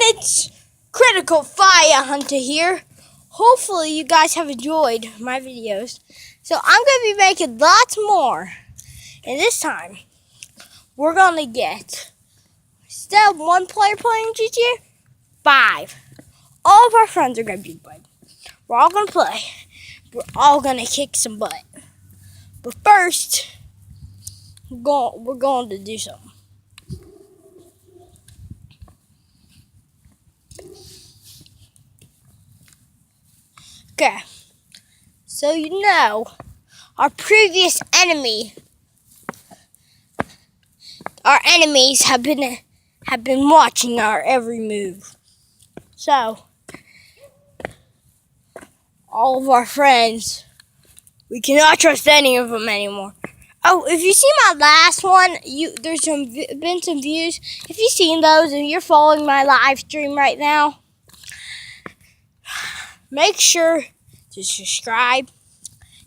It's Critical Fire Hunter here. Hopefully you guys have enjoyed my videos. So I'm going to be making lots more. And this time, we're going to get, instead of one player playing GTA, 5. All of our friends are going to be playing. We're all going to play. We're all going to kick some butt. But first, we're going to do something. Okay, so you know, our previous enemy, our enemies have been watching our every move. So, all of our friends, we cannot trust any of them anymore. Oh, if you see my last one, there's been some views. If you've seen those and you're following my live stream right now, make sure to subscribe.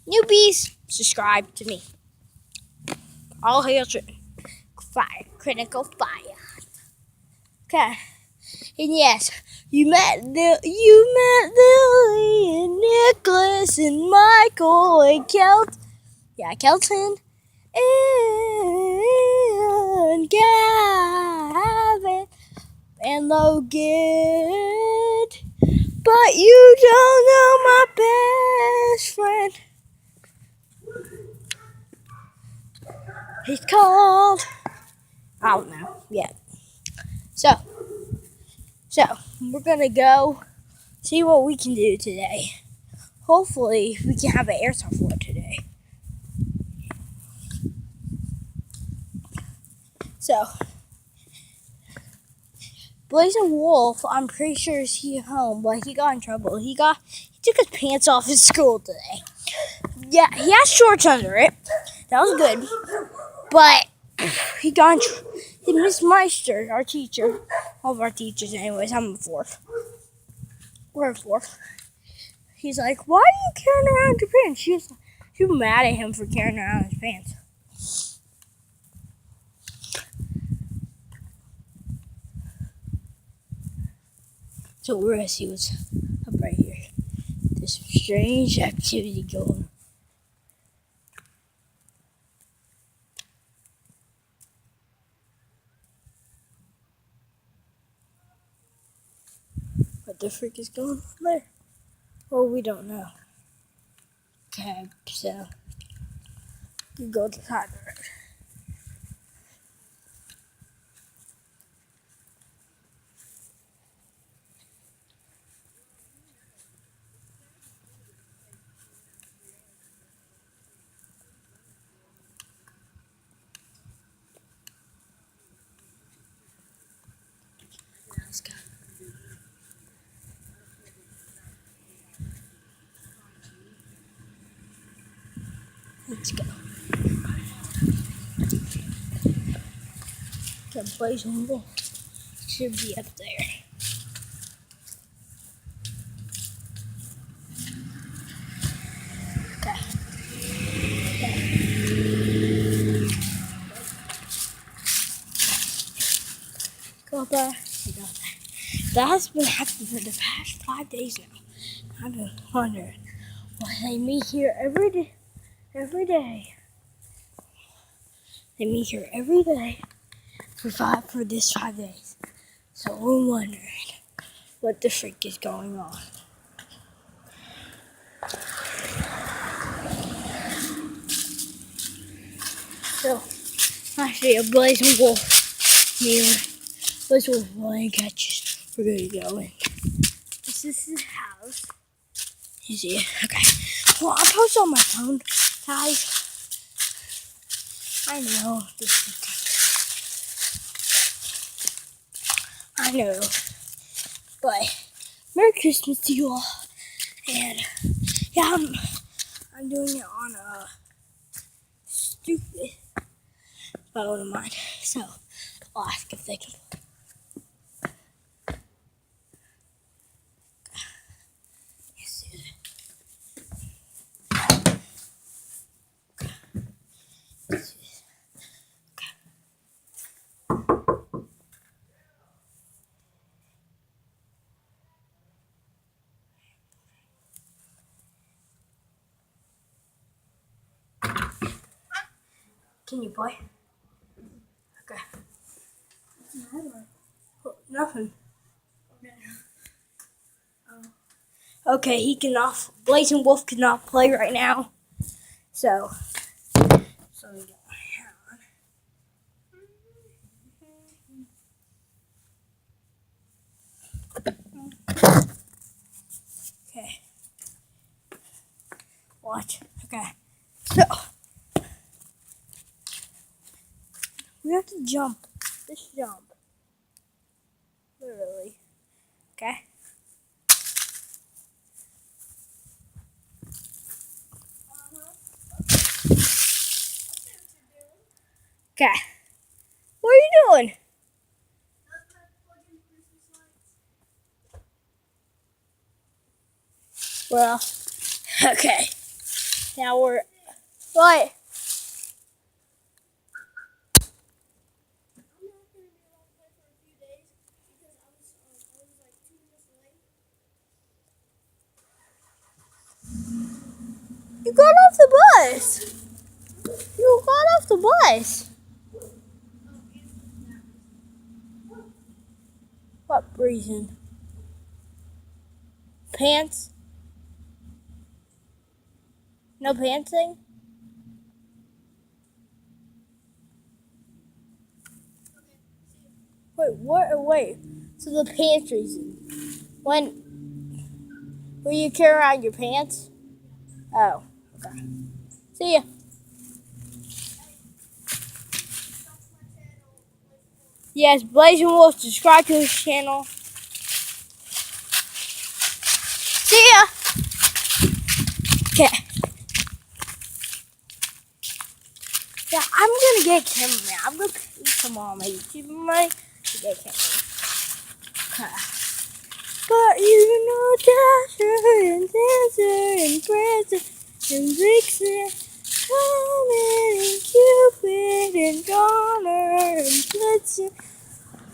Newbies, subscribe to me. All hail Critical Fire. Okay, and yes, you met Lily and Nicholas and Michael and Kelton and Gavin and Logan. But you don't know my best friend. He's called, I don't know yet. So we're gonna go see what we can do today. Hopefully we can have an airsoft war today. So Blazing Wolf, I'm pretty sure is he home, but he got in trouble. He took his pants off in school today. Yeah, he has shorts under it. That was good. But he Miss Meister, our teacher, all of our teachers anyways, I'm in 4th. We're in 4th. He's like, why are you carrying around your pants? She was mad at him for carrying around his pants. So we're gonna see what's up right here. There's some strange activity going on. What the freak is going on there? Well, we don't know. Okay, so you go to the side of the road. Let's go. Let's go. Okay, Blazing Wolf should be up there. Okay. Go there. That has been happening for the past 5 days now. I've been wondering why they meet here every day. They meet here every day for this 5 days. So we're wondering what the freak is going on. So actually a Blazing Wolf here. Blazing Wolf flying catches. We're gonna go in. This is his house. You see it? Okay. Well, I'll post on my phone, guys. I know this is I know. But Merry Christmas to you all. And yeah, I'm doing it on a stupid phone of mine. So I'll ask if they can. Can you play? Okay. Nothing. Okay, he cannot. Blazing Wolf cannot play right now. So let me get my hat on. Okay. Watch. Okay. So we have to jump. This jump. Literally. Okay. Okay. What are you doing? Well, okay. Now we're what? You got off the bus. You got off the bus. What reason? Pants? No pants thing? Wait, what? Wait. So the pants reason. When you carry around your pants? Oh, okay. See ya. Yes, Blazing Wolf, subscribe to his channel. See ya. Okay. Yeah, I'm gonna get cameraman. I'm gonna pay some on my YouTube money to get cameraman. Okay. But you know Dasher and Dancer and Prancer and Vixen, Comet and Cupid and Donner and Blitzen.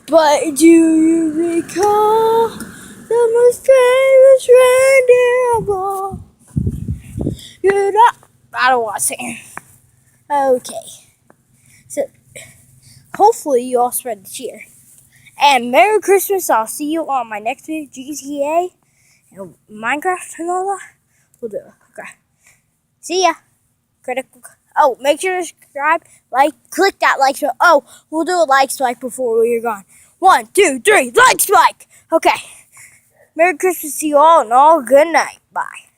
But do you recall the most famous reindeer of all? I don't want to sing. Okay. So, hopefully you all spread the cheer. And Merry Christmas. I'll see you on my next video, GTA and Minecraft and all that. We'll do it. Okay. See ya. Critical. Oh, make sure to subscribe, like, click that like spike. Oh, we'll do a like spike before we're gone. 1, 2, 3, like spike. Okay. Merry Christmas to you all and all good night. Bye.